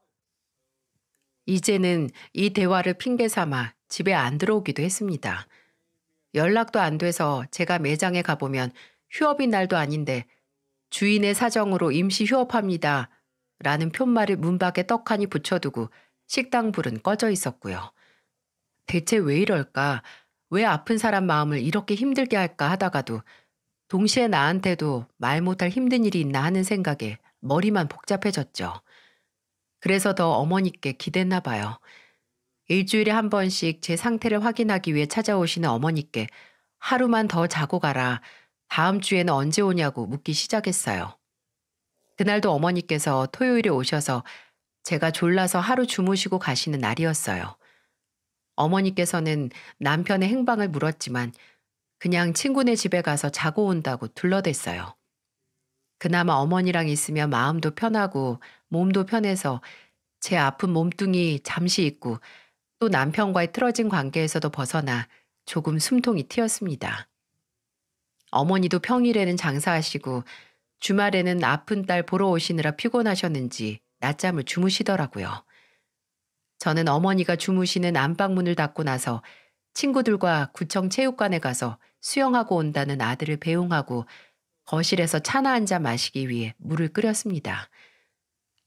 A: 이제는 이 대화를 핑계 삼아 집에 안 들어오기도 했습니다. 연락도 안 돼서 제가 매장에 가보면 휴업인 날도 아닌데 주인의 사정으로 임시 휴업합니다. 라는 푯말을 문밖에 떡하니 붙여두고 식당 불은 꺼져 있었고요. 대체 왜 이럴까? 왜 아픈 사람 마음을 이렇게 힘들게 할까 하다가도 동시에 나한테도 말 못할 힘든 일이 있나 하는 생각에 머리만 복잡해졌죠. 그래서 더 어머니께 기댔나 봐요. 일주일에 한 번씩 제 상태를 확인하기 위해 찾아오시는 어머니께 하루만 더 자고 가라. 다음 주에는 언제 오냐고 묻기 시작했어요. 그날도 어머니께서 토요일에 오셔서 제가 졸라서 하루 주무시고 가시는 날이었어요. 어머니께서는 남편의 행방을 물었지만 그냥 친구네 집에 가서 자고 온다고 둘러댔어요. 그나마 어머니랑 있으면 마음도 편하고 몸도 편해서 제 아픈 몸뚱이 잠시 잊고 또 남편과의 틀어진 관계에서도 벗어나 조금 숨통이 트였습니다. 어머니도 평일에는 장사하시고 주말에는 아픈 딸 보러 오시느라 피곤하셨는지 낮잠을 주무시더라고요. 저는 어머니가 주무시는 안방문을 닫고 나서 친구들과 구청 체육관에 가서 수영하고 온다는 아들을 배웅하고 거실에서 차나 한 잔 마시기 위해 물을 끓였습니다.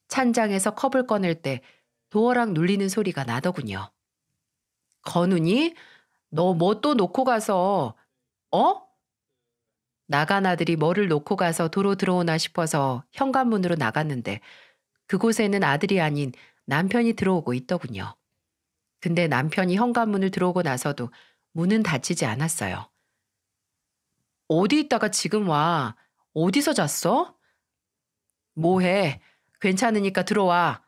A: 찬장에서 컵을 꺼낼 때 도어락 눌리는 소리가 나더군요. 건우니? 너 뭐 또 놓고 가서, 어? 나간 아들이 뭐를 놓고 가서 도로 들어오나 싶어서 현관문으로 나갔는데 그곳에는 아들이 아닌 남편이 들어오고 있더군요. 근데 남편이 현관문을 들어오고 나서도 문은 닫히지 않았어요. 어디 있다가 지금 와? 어디서 잤어? 뭐해? 괜찮으니까 들어와.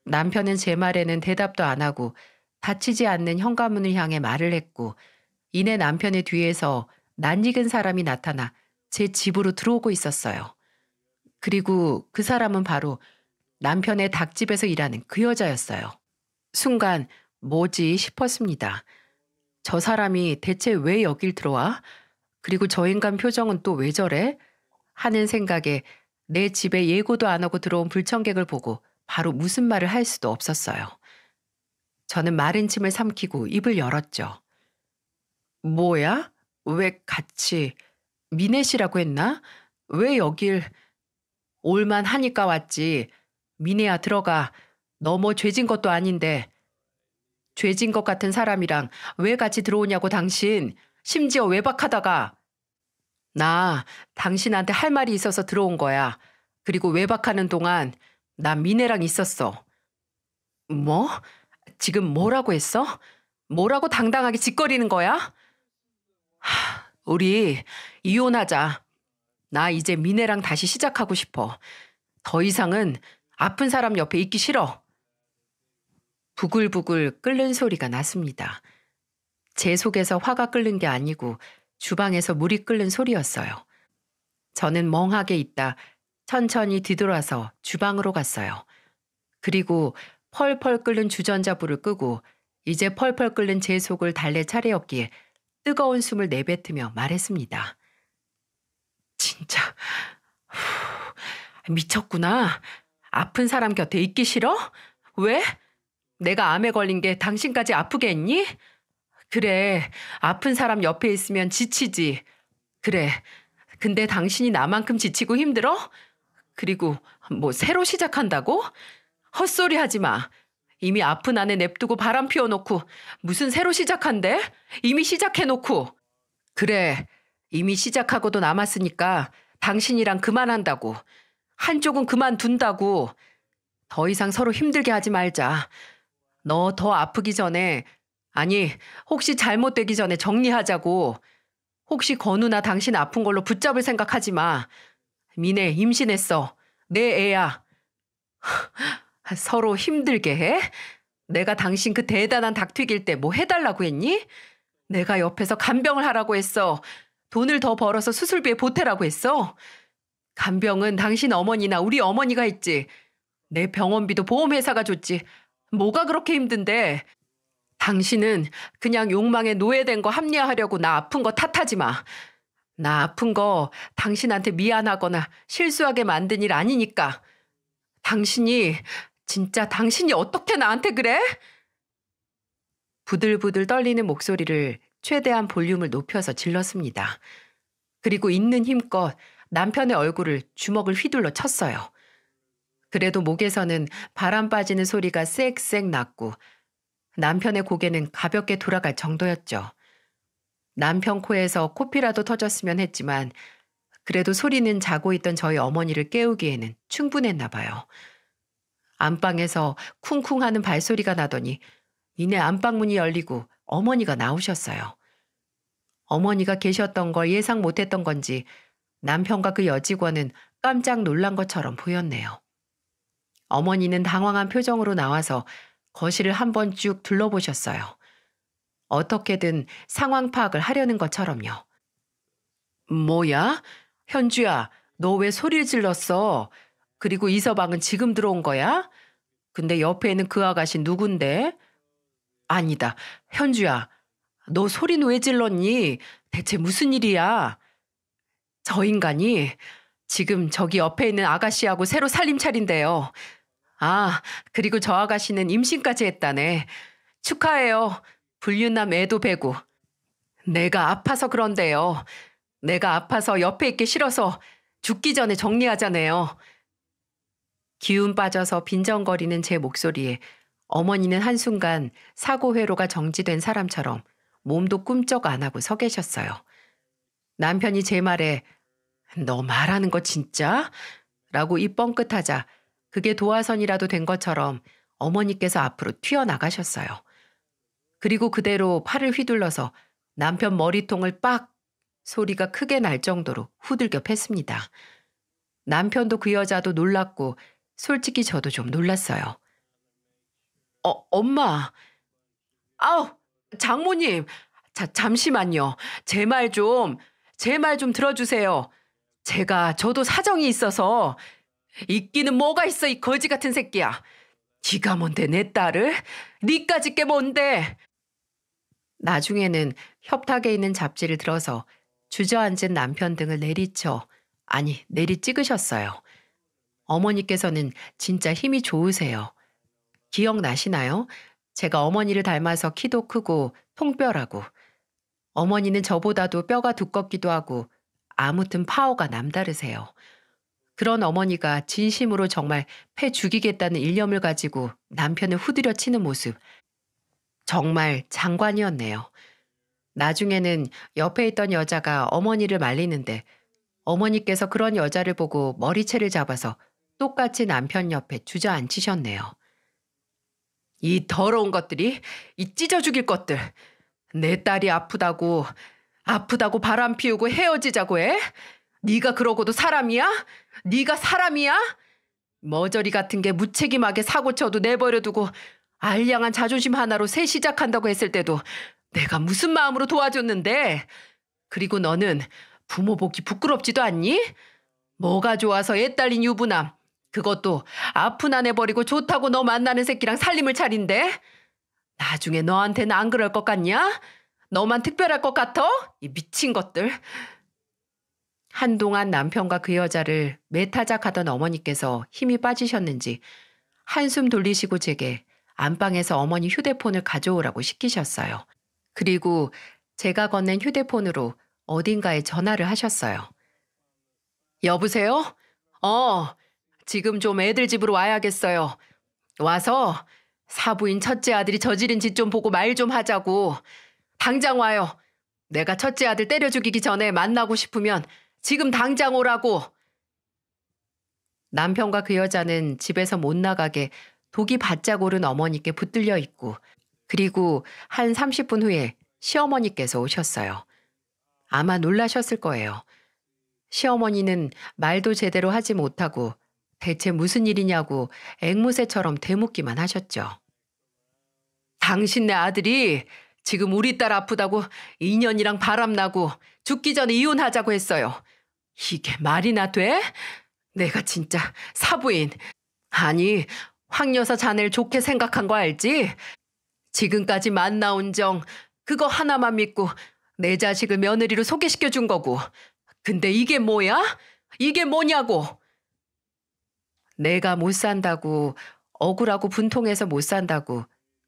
A: 남편은 제 말에는 대답도 안 하고 닫히지 않는 현관문을 향해 말을 했고, 이내 남편의 뒤에서 낯익은 사람이 나타나 제 집으로 들어오고 있었어요. 그리고 그 사람은 바로 남편의 닭집에서 일하는 그 여자였어요. 순간 뭐지 싶었습니다. 저 사람이 대체 왜 여길 들어와? 그리고 저 인간 표정은 또 왜 저래? 하는 생각에 내 집에 예고도 안 하고 들어온 불청객을 보고 바로 무슨 말을 할 수도 없었어요. 저는 마른 침을 삼키고 입을 열었죠. 뭐야? 왜 같이? 미넷이라고 했나? 왜 여길? 올만 하니까 왔지. 미네야 들어가. 너 뭐 죄진 것도 아닌데. 죄진 것 같은 사람이랑 왜 같이 들어오냐고 당신. 심지어 외박하다가. 나 당신한테 할 말이 있어서 들어온 거야. 그리고 외박하는 동안 난 미네랑 있었어. 뭐? 지금 뭐라고 했어? 뭐라고 당당하게 짓거리는 거야? 우리 이혼하자. 나 이제 미네랑 다시 시작하고 싶어. 더 이상은 아픈 사람 옆에 있기 싫어. 부글부글 끓는 소리가 났습니다. 제 속에서 화가 끓는 게 아니고 주방에서 물이 끓는 소리였어요. 저는 멍하게 있다 천천히 뒤돌아서 주방으로 갔어요. 그리고 펄펄 끓는 주전자 불을 끄고 이제 펄펄 끓는 제 속을 달랠 차례였기에 뜨거운 숨을 내뱉으며 말했습니다. 진짜 미쳤구나. 아픈 사람 곁에 있기 싫어? 왜? 내가 암에 걸린 게 당신까지 아프게 했니? 그래, 아픈 사람 옆에 있으면 지치지. 그래, 근데 당신이 나만큼 지치고 힘들어? 그리고 뭐 새로 시작한다고? 헛소리 하지 마. 이미 아픈 안에 냅두고 바람 피워놓고 무슨 새로 시작한대? 이미 시작해놓고. 그래, 이미 시작하고도 남았으니까 당신이랑 그만한다고. 한쪽은 그만둔다고. 더 이상 서로 힘들게 하지 말자. 너 더 아프기 전에, 아니 혹시 잘못되기 전에 정리하자고. 혹시 건우나 당신 아픈 걸로 붙잡을 생각하지 마. 미네 임신했어. 내 애야. 서로 힘들게 해? 내가 당신 그 대단한 닭 튀길 때 뭐 해달라고 했니? 내가 옆에서 간병을 하라고 했어. 돈을 더 벌어서 수술비에 보태라고 했어. 간병은 당신 어머니나 우리 어머니가 했지. 내 병원비도 보험회사가 줬지. 뭐가 그렇게 힘든데. 당신은 그냥 욕망에 노예된 거 합리화하려고 나 아픈 거 탓하지 마. 나 아픈 거 당신한테 미안하거나 실수하게 만든 일 아니니까. 진짜 당신이 어떻게 나한테 그래? 부들부들 떨리는 목소리를 최대한 볼륨을 높여서 질렀습니다. 그리고 있는 힘껏 남편의 얼굴을 주먹을 휘둘러 쳤어요. 그래도 목에서는 바람 빠지는 소리가 쌕쌕 났고 남편의 고개는 가볍게 돌아갈 정도였죠. 남편 코에서 코피라도 터졌으면 했지만 그래도 소리는 자고 있던 저희 어머니를 깨우기에는 충분했나 봐요. 안방에서 쿵쿵 하는 발소리가 나더니 이내 안방문이 열리고 어머니가 나오셨어요. 어머니가 계셨던 걸 예상 못했던 건지 남편과 그 여직원은 깜짝 놀란 것처럼 보였네요. 어머니는 당황한 표정으로 나와서 거실을 한번 쭉 둘러보셨어요. 어떻게든 상황 파악을 하려는 것처럼요. 뭐야? 현주야, 너 왜 소리를 질렀어? 그리고 이 서방은 지금 들어온 거야? 근데 옆에 있는 그 아가씨 누군데? 아니다. 현주야, 너 소리는 왜 질렀니? 대체 무슨 일이야? 저 인간이 지금 저기 옆에 있는 아가씨하고 새로 살림 차린대요. 아, 그리고 저 아가씨는 임신까지 했다네. 축하해요. 불륜남 애도 배고. 내가 아파서 그런데요. 내가 아파서 옆에 있기 싫어서 죽기 전에 정리하자네요. 기운 빠져서 빈정거리는 제 목소리에 어머니는 한순간 사고회로가 정지된 사람처럼 몸도 꿈쩍 안 하고 서 계셨어요. 남편이 제 말에 너 말하는 거 진짜? 라고 입 뻥끗하자 그게 도화선이라도 된 것처럼 어머니께서 앞으로 튀어나가셨어요. 그리고 그대로 팔을 휘둘러서 남편 머리통을 빡 소리가 크게 날 정도로 후들겨 팼습니다. 남편도 그 여자도 놀랐고 솔직히 저도 좀 놀랐어요. 엄마. 아우, 장모님. 잠시만요. 제 말 좀 들어주세요. 저도 사정이 있어서. 있기는 뭐가 있어, 이 거지 같은 새끼야. 네가 뭔데 내 딸을? 니까짓 게 뭔데? 나중에는 협탁에 있는 잡지를 들어서 주저앉은 남편 등을 내리찍으셨어요. 어머니께서는 진짜 힘이 좋으세요. 기억나시나요? 제가 어머니를 닮아서 키도 크고 통뼈라고. 어머니는 저보다도 뼈가 두껍기도 하고 아무튼 파워가 남다르세요. 그런 어머니가 진심으로 정말 패 죽이겠다는 일념을 가지고 남편을 후드려 치는 모습. 정말 장관이었네요. 나중에는 옆에 있던 여자가 어머니를 말리는데 어머니께서 그런 여자를 보고 머리채를 잡아서 똑같이 남편 옆에 주저앉히셨네요. 이 더러운 것들이, 이 찢어 죽일 것들. 내 딸이 아프다고 바람 피우고 헤어지자고 해? 네가 그러고도 사람이야? 네가 사람이야? 머저리 같은 게 무책임하게 사고 쳐도 내버려두고 알량한 자존심 하나로 새 시작한다고 했을 때도 내가 무슨 마음으로 도와줬는데. 그리고 너는 부모 보기 부끄럽지도 않니? 뭐가 좋아서 애 딸린 유부남, 그것도 아픈 아내 버리고 좋다고 너 만나는 새끼랑 살림을 차린대? 나중에 너한테는 안 그럴 것 같냐? 너만 특별할 것 같아? 이 미친 것들. 한동안 남편과 그 여자를 매타작하던 어머니께서 힘이 빠지셨는지 한숨 돌리시고 제게 안방에서 어머니 휴대폰을 가져오라고 시키셨어요. 그리고 제가 건넨 휴대폰으로 어딘가에 전화를 하셨어요. 여보세요? 지금 좀 애들 집으로 와야겠어요. 와서 사부인 첫째 아들이 저지른 짓 좀 보고 말 좀 하자고. 당장 와요. 내가 첫째 아들 때려 죽이기 전에 만나고 싶으면 지금 당장 오라고. 남편과 그 여자는 집에서 못 나가게 독이 바짝 오른 어머니께 붙들려 있고, 그리고 한 30분 후에 시어머니께서 오셨어요. 아마 놀라셨을 거예요. 시어머니는 말도 제대로 하지 못하고 대체 무슨 일이냐고 앵무새처럼 대묻기만 하셨죠. 당신네 아들이 지금 우리 딸 아프다고 인연이랑 바람나고 죽기 전에 이혼하자고 했어요. 이게 말이나 돼? 내가 진짜 사부인, 아니 황 여사 자네를 좋게 생각한 거 알지? 지금까지 만나온 정 그거 하나만 믿고 내 자식을 며느리로 소개시켜 준 거고. 근데 이게 뭐야? 이게 뭐냐고. 내가 못 산다고, 억울하고 분통해서 못 산다고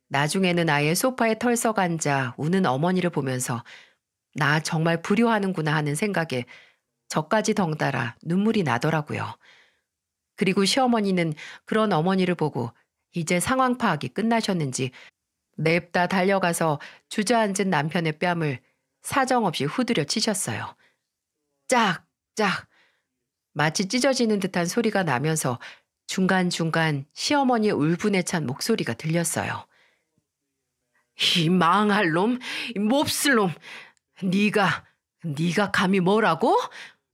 A: 나중에는 아예 소파에 털썩 앉아 우는 어머니를 보면서 나 정말 불효하는구나 하는 생각에 저까지 덩달아 눈물이 나더라고요. 그리고 시어머니는 그런 어머니를 보고 이제 상황 파악이 끝나셨는지 냅다 달려가서 주저앉은 남편의 뺨을 사정없이 후드려 치셨어요. 짝! 짝! 마치 찢어지는 듯한 소리가 나면서 중간중간 시어머니의 울분에 찬 목소리가 들렸어요. 이 망할 놈, 이 몹쓸 놈, 네가 감히 뭐라고?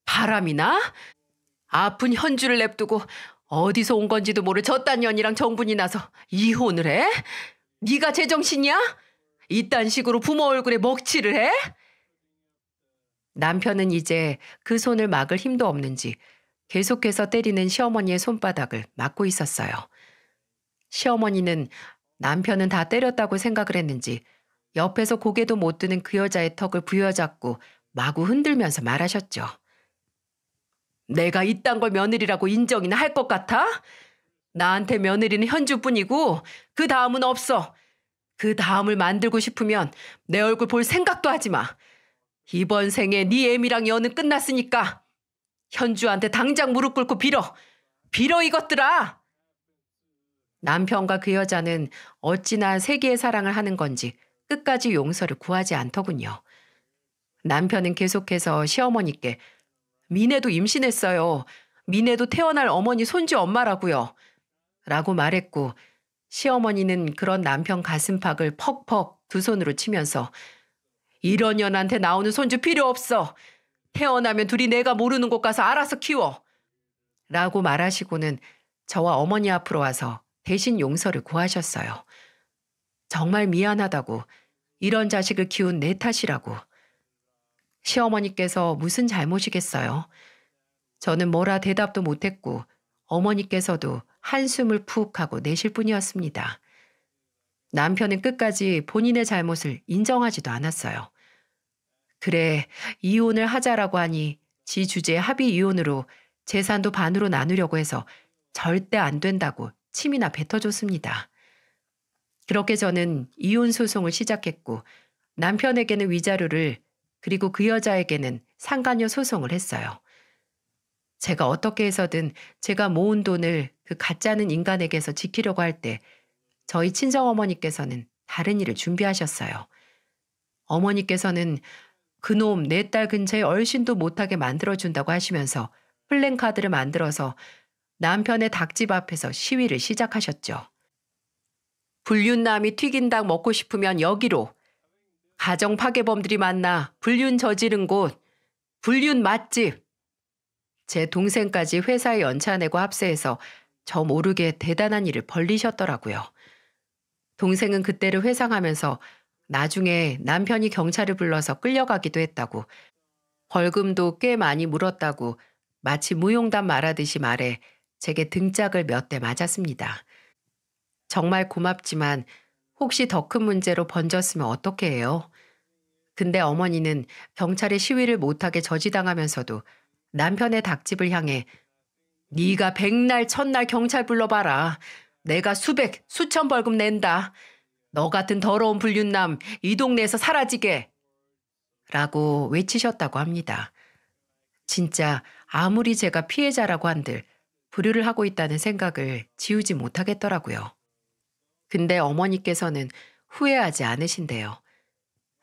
A: 바람이나? 아픈 현주를 냅두고 어디서 온 건지도 모를 저딴 년이랑 정분이 나서 이혼을 해? 네가 제정신이야? 이딴 식으로 부모 얼굴에 먹칠을 해? 남편은 이제 그 손을 막을 힘도 없는지 계속해서 때리는 시어머니의 손바닥을 막고 있었어요. 시어머니는 남편은 다 때렸다고 생각을 했는지 옆에서 고개도 못 드는 그 여자의 턱을 부여잡고 마구 흔들면서 말하셨죠. 내가 이딴 걸 며느리라고 인정이나 할 것 같아? 나한테 며느리는 현주뿐이고 그 다음은 없어. 그 다음을 만들고 싶으면 내 얼굴 볼 생각도 하지 마. 이번 생에 네 애미랑 연은 끝났으니까 현주한테 당장 무릎 꿇고 빌어. 빌어 이것들아. 남편과 그 여자는 어찌나 세기의 사랑을 하는 건지 끝까지 용서를 구하지 않더군요. 남편은 계속해서 시어머니께 미네도 임신했어요. 미네도 태어날 어머니 손주 엄마라고요. 라고 말했고 시어머니는 그런 남편 가슴팍을 퍽퍽 두 손으로 치면서 이런 년한테 나오는 손주 필요 없어. 태어나면 둘이 내가 모르는 곳 가서 알아서 키워. 라고 말하시고는 저와 어머니 앞으로 와서 대신 용서를 구하셨어요. 정말 미안하다고, 이런 자식을 키운 내 탓이라고. 시어머니께서 무슨 잘못이겠어요. 저는 뭐라 대답도 못했고 어머니께서도 한숨을 푹 하고 내쉴 뿐이었습니다. 남편은 끝까지 본인의 잘못을 인정하지도 않았어요. 그래, 이혼을 하자라고 하니 지 주제 합의 이혼으로 재산도 반으로 나누려고 해서 절대 안 된다고 침이나 뱉어줬습니다. 그렇게 저는 이혼 소송을 시작했고 남편에게는 위자료를, 그리고 그 여자에게는 상간녀 소송을 했어요. 제가 어떻게 해서든 제가 모은 돈을 그 가짜는 인간에게서 지키려고 할 때 저희 친정어머니께서는 다른 일을 준비하셨어요. 어머니께서는 그놈 내 딸 근처에 얼씬도 못하게 만들어준다고 하시면서 플랜카드를 만들어서 남편의 닭집 앞에서 시위를 시작하셨죠. 불륜남이 튀긴 닭 먹고 싶으면 여기로. 가정 파괴범들이 만나 불륜 저지른 곳. 불륜 맛집. 제 동생까지 회사에 연차내고 합세해서 저 모르게 대단한 일을 벌리셨더라고요. 동생은 그때를 회상하면서 나중에 남편이 경찰을 불러서 끌려가기도 했다고, 벌금도 꽤 많이 물었다고 마치 무용담 말하듯이 말해 제게 등짝을 몇 대 맞았습니다. 정말 고맙지만 혹시 더 큰 문제로 번졌으면 어떻게 해요? 근데 어머니는 경찰의 시위를 못하게 저지당하면서도 남편의 닭집을 향해 네가 백날 천날 경찰 불러봐라. 내가 수백 수천 벌금 낸다. 너 같은 더러운 불륜남 이 동네에서 사라지게. 라고 외치셨다고 합니다. 진짜 아무리 제가 피해자라고 한들 불효를 하고 있다는 생각을 지우지 못하겠더라고요. 근데 어머니께서는 후회하지 않으신대요.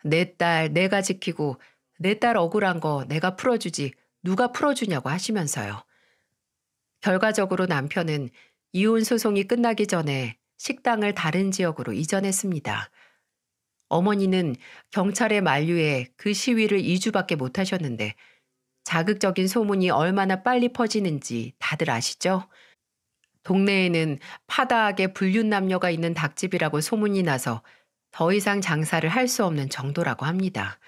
A: 내 딸 내가 지키고 내 딸 억울한 거 내가 풀어주지 누가 풀어주냐고 하시면서요. 결과적으로 남편은 이혼 소송이 끝나기 전에 식당을 다른 지역으로 이전했습니다. 어머니는 경찰의 만류에 그 시위를 2주밖에 못 하셨는데 자극적인 소문이 얼마나 빨리 퍼지는지 다들 아시죠? 동네에는 파다하게 불륜 남녀가 있는 닭집이라고 소문이 나서 더 이상 장사를 할 수 없는 정도라고 합니다.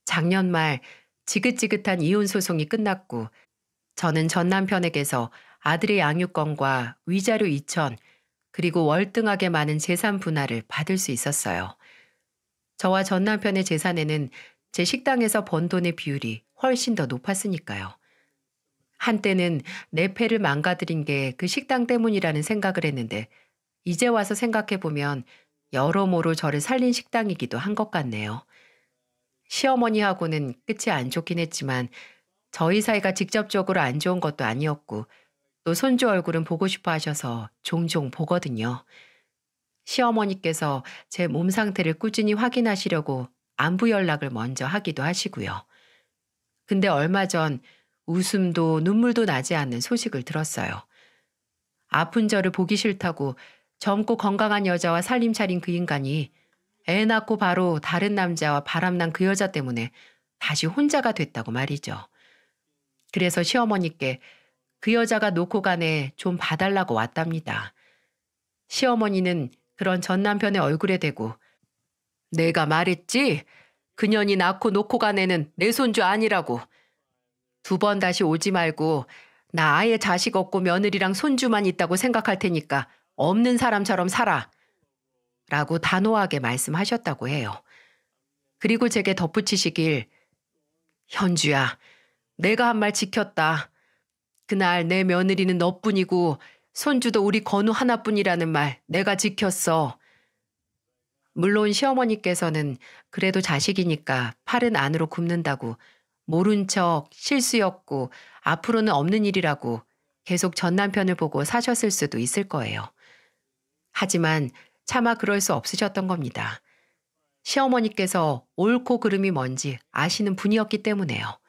A: 작년 말 지긋지긋한 이혼 소송이 끝났고 저는 전 남편에게서 아들의 양육권과 위자료 2천, 그리고 월등하게 많은 재산 분할을 받을 수 있었어요. 저와 전 남편의 재산에는 제 식당에서 번 돈의 비율이 훨씬 더 높았으니까요. 한때는 내 패를 망가뜨린 게 그 식당 때문이라는 생각을 했는데 이제 와서 생각해보면 여러모로 저를 살린 식당이기도 한 것 같네요. 시어머니하고는 끝이 안 좋긴 했지만 저희 사이가 직접적으로 안 좋은 것도 아니었고 또 손주 얼굴은 보고 싶어 하셔서 종종 보거든요. 시어머니께서 제 몸 상태를 꾸준히 확인하시려고 안부 연락을 먼저 하기도 하시고요. 근데 얼마 전 웃음도 눈물도 나지 않는 소식을 들었어요. 아픈 저를 보기 싫다고 젊고 건강한 여자와 살림 차린 그 인간이 애 낳고 바로 다른 남자와 바람난 그 여자 때문에 다시 혼자가 됐다고 말이죠. 그래서 시어머니께 그 여자가 놓고 가네 좀 봐달라고 왔답니다. 시어머니는 그런 전 남편의 얼굴에 대고 내가 말했지? 그년이 낳고 놓고 간 애는 내 손주 아니라고. 2번 다시 오지 말고 나 아예 자식 없고 며느리랑 손주만 있다고 생각할 테니까 없는 사람처럼 살아. 라고 단호하게 말씀하셨다고 해요. 그리고 제게 덧붙이시길 현주야, 내가 한 말 지켰다. 그날 내 며느리는 너뿐이고 손주도 우리 건우 하나뿐이라는 말 내가 지켰어. 물론 시어머니께서는 그래도 자식이니까 팔은 안으로 굽는다고 모른 척 실수였고 앞으로는 없는 일이라고 계속 전 남편을 보고 사셨을 수도 있을 거예요. 하지만 차마 그럴 수 없으셨던 겁니다. 시어머니께서 옳고 그름이 뭔지 아시는 분이었기 때문에요.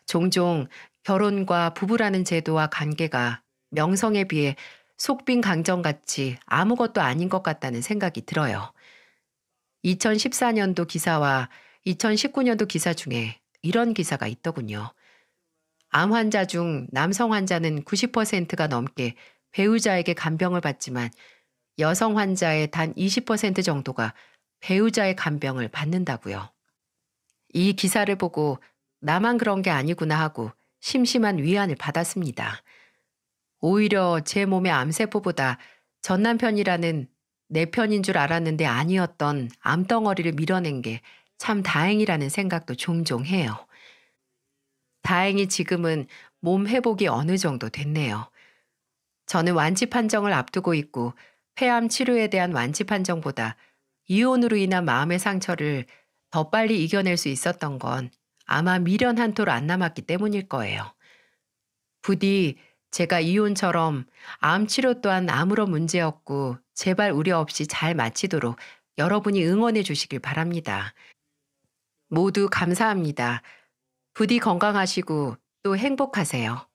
A: 종종 결혼과 부부라는 제도와 관계가 명성에 비해 속빈 강정같이 아무것도 아닌 것 같다는 생각이 들어요. 2014년도 기사와 2019년도 기사 중에 이런 기사가 있더군요. 암 환자 중 남성 환자는 90%가 넘게 배우자에게 간병을 받지만 여성 환자의 단 20% 정도가 배우자의 간병을 받는다고요. 이 기사를 보고 나만 그런 게 아니구나 하고 심심한 위안을 받았습니다. 오히려 제 몸의 암세포보다 전 남편이라는 내 편인 줄 알았는데 아니었던 암덩어리를 밀어낸 게 참 다행이라는 생각도 종종 해요. 다행히 지금은 몸 회복이 어느 정도 됐네요. 저는 완치 판정을 앞두고 있고 폐암 치료에 대한 완치 판정보다 이혼으로 인한 마음의 상처를 더 빨리 이겨낼 수 있었던 건 아마 미련 한 톨 안 남았기 때문일 거예요. 부디 제가 이혼처럼 암 치료 또한 아무런 문제 없고 제발 우려 없이 잘 마치도록 여러분이 응원해 주시길 바랍니다. 모두 감사합니다. 부디 건강하시고 또 행복하세요.